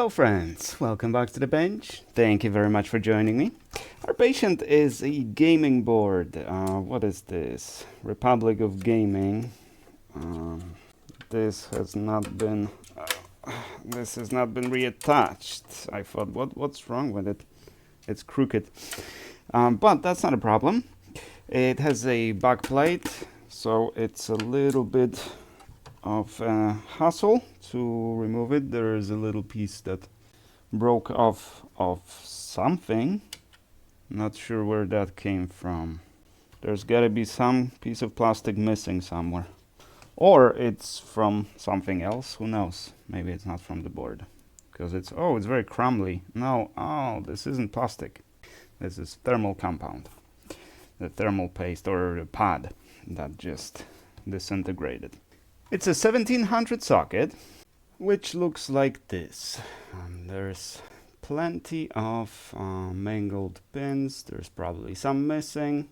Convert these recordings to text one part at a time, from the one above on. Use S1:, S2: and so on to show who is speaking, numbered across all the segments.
S1: Hello friends, welcome back to the bench. Thank you very much for joining me. Our patient is a gaming board. What is this? Republic of Gaming. This has not been reattached. I thought, what's wrong with it? It's crooked. But that's not a problem. It has a back plate, so it's a little bit of hassle to remove it. There is a little piece that broke off of something. Not sure where that came from. There's gotta be some piece of plastic missing somewhere. Or it's from something else, who knows? Maybe it's not from the board. Because it's very crumbly. No, this isn't plastic. This is thermal compound. The thermal paste or the pad that just disintegrated. It's a 1700 socket, which looks like this. There's plenty of mangled pins. There's probably some missing.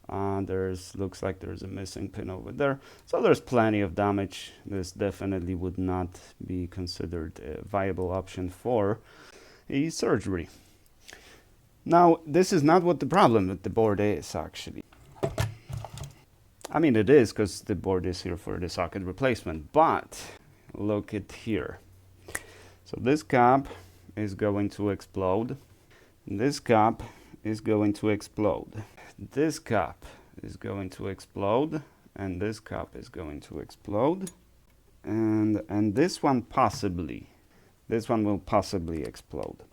S1: Looks like there's a missing pin over there. So there's plenty of damage. This definitely would not be considered a viable option for a surgery. Now, this is not what the problem with the board is, actually. I mean, it is because the board is here for the socket replacement, but look at here. So this cap is going to explode. This cap is going to explode. This cap is going to explode, and this cap is going to explode, and this one will possibly explode.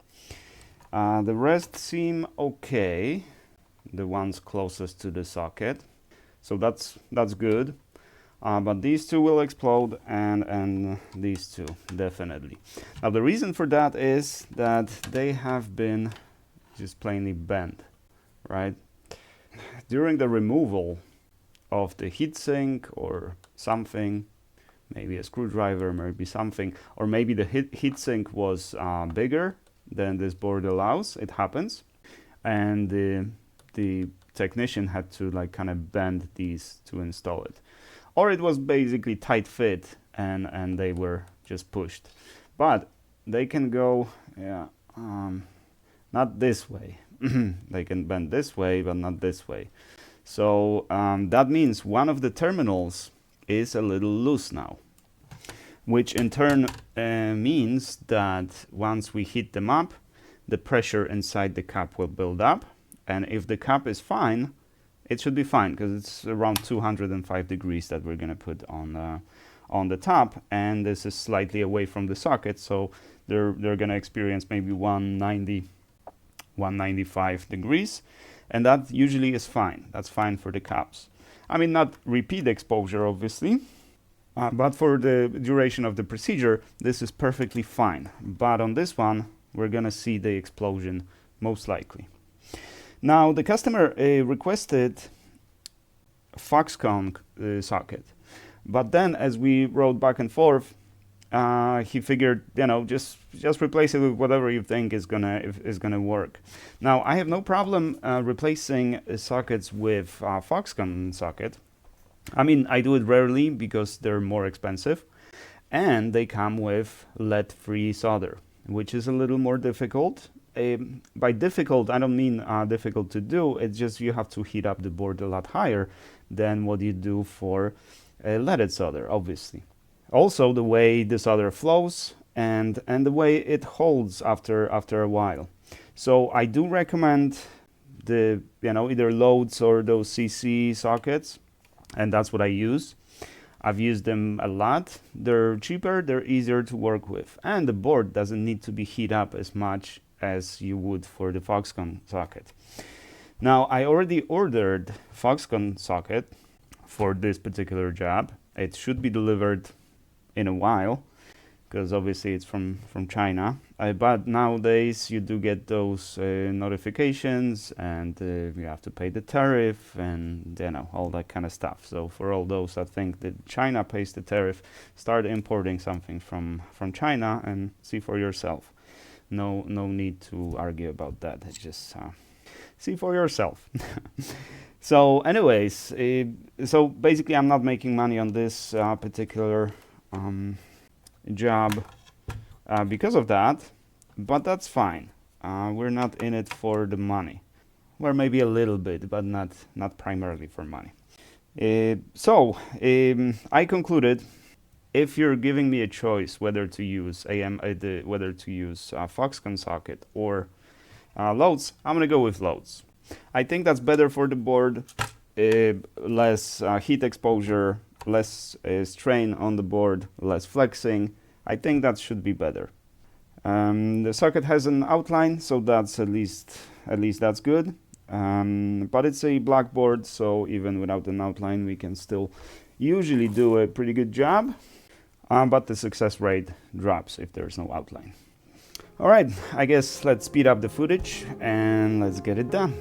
S1: The rest seem okay, the ones closest to the socket. So that's good, but these two will explode, and these two definitely. Now the reason for that is that they have been just plainly bent, right? During the removal of the heatsink or something, maybe a screwdriver, maybe something, or maybe the heatsink was bigger than this board allows. It happens, and the technician had to kind of bend these to install it, or it was basically tight fit and they were just pushed. But they can go not this way. They can bend this way, but not this way. So that means one of the terminals is a little loose now, which in turn means that once we heat them up, the pressure inside the cap will build up. And if the cap is fine, it should be fine, because it's around 205 degrees that we're going to put on the top, and this is slightly away from the socket, so they're going to experience maybe 190, 195 degrees, and that usually is fine. That's fine for the caps. I mean, not repeat exposure, obviously, but for the duration of the procedure, this is perfectly fine. But on this one, we're going to see the explosion most likely. Now, the customer requested a Foxconn socket, but then as we wrote back and forth, he figured, just replace it with whatever you think is gonna work. Now, I have no problem replacing sockets with Foxconn socket. I mean, I do it rarely because they're more expensive, and they come with lead-free solder, which is a little more difficult. By difficult, I don't mean difficult to do. It's just you have to heat up the board a lot higher than what you do for leaded solder, obviously. Also, the way the solder flows and the way it holds after a while. So I do recommend the either Loads or those CC sockets, and that's what I use. I've used them a lot. They're cheaper, they're easier to work with, and the board doesn't need to be heated up as much as you would for the Foxconn socket. Now, I already ordered Foxconn socket for this particular job. It should be delivered in a while, because obviously it's from China. But nowadays you do get those notifications, and you have to pay the tariff and all that kind of stuff. So for all those that think that China pays the tariff, start importing something from China and see for yourself. No need to argue about that. It's just see for yourself. So anyways, so basically I'm not making money on this particular job. because of that, but that's fine. We're not in it for the money. Well, maybe a little bit, but not primarily for money. I concluded, if you're giving me a choice whether to use whether to use Foxconn socket or loads, I'm gonna go with loads. I think that's better for the board. Less heat exposure, less strain on the board, less flexing. I think that should be better. The socket has an outline, so that's at least that's good. But it's a black board, so even without an outline, we can still usually do a pretty good job. But the success rate drops if there's no outline. All right, I guess let's speed up the footage and let's get it done.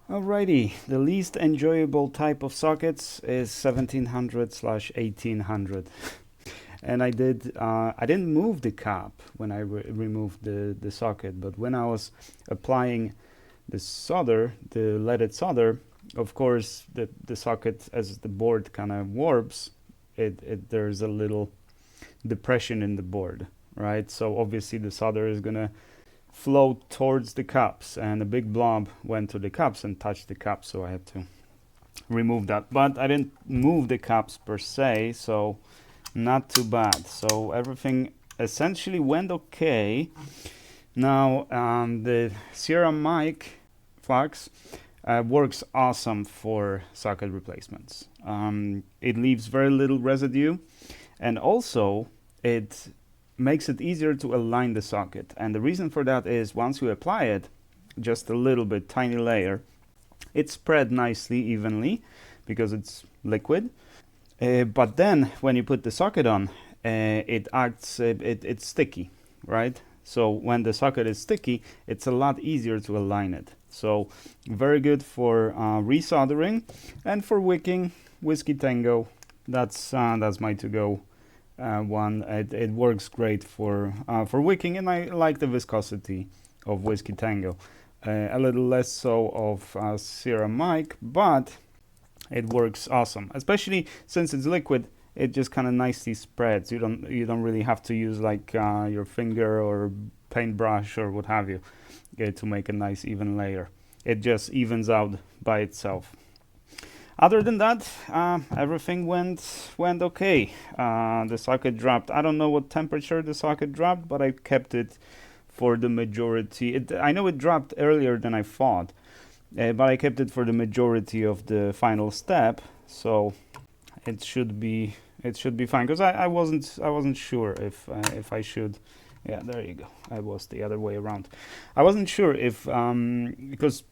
S1: Alrighty, the least enjoyable type of sockets is 1700/1800. And I didn't move the cap when I removed the socket, but when I was applying the solder, the leaded solder, of course the socket, as the board kind of warps, there's a little depression in the board, right? So obviously the solder is gonna flow towards the cups, and a big blob went to the cups and touched the cups, so I had to remove that. But I didn't move the cups per se, so not too bad. So everything essentially went okay. Now the Sierra mic Flux works awesome for socket replacements. It leaves very little residue, and also it makes it easier to align the socket. And the reason for that is once you apply it, just a little bit, tiny layer, It's spread nicely, evenly, because it's liquid. But then when you put the socket on, it's sticky, right? So when the socket is sticky, it's a lot easier to align it. So very good for resoldering, and for wicking. Whiskey Tango, that's my to-go one. It works great for wicking, and I like the viscosity of Whiskey Tango. A little less so of Sierra Mike, but it works awesome, especially since it's liquid. It just kind of nicely spreads. You don't really have to use like your finger or paintbrush or what have you to make a nice even layer. It just evens out by itself. Other than that, everything went okay. The socket dropped. I don't know what temperature the socket dropped, but I kept it for the majority. I know it dropped earlier than I thought, but I kept it for the majority of the final step, so it should be fine. Because I wasn't sure if I should. Yeah, there you go. I was the other way around. I wasn't sure if because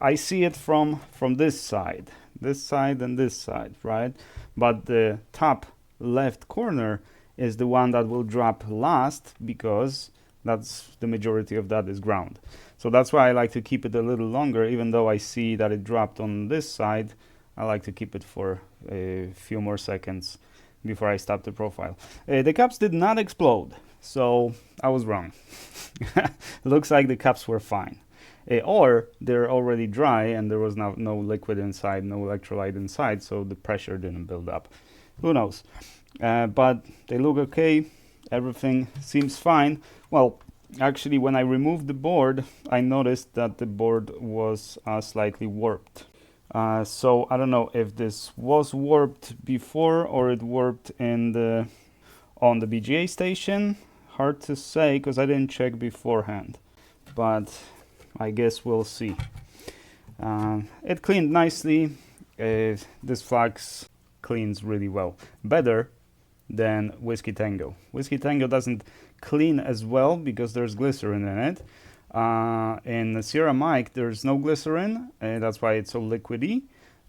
S1: I see it from this side, and this side, right? But the top left corner is the one that will drop last, because that's the majority of that is ground. So that's why I like to keep it a little longer, even though I see that it dropped on this side. I like to keep it for a few more seconds before I stop the profile. The caps did not explode, so I was wrong. Looks like the caps were fine. Or they're already dry and there was no liquid inside, no electrolyte inside, so the pressure didn't build up. Who knows? But they look okay. Everything seems fine. Well, actually, when I removed the board, I noticed that the board was slightly warped. So I don't know if this was warped before or it warped on the BGA station. Hard to say because I didn't check beforehand, but I guess we'll see. It cleaned nicely. This Flux cleans really well, better than Whiskey Tango. Whiskey Tango doesn't clean as well because there's glycerin in it. In the Sierra Mike, there's no glycerin, that's why it's so liquidy,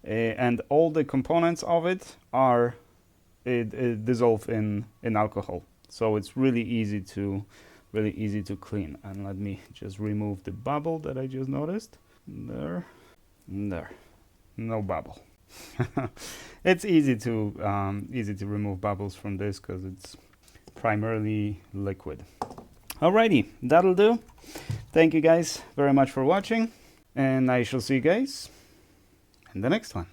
S1: and all the components of it are dissolved in alcohol, so it's really easy to clean. And let me just remove the bubble that I just noticed. There, no bubble. It's easy to remove bubbles from this because it's primarily liquid. Alrighty, that'll do. Thank you guys very much for watching, and I shall see you guys in the next one.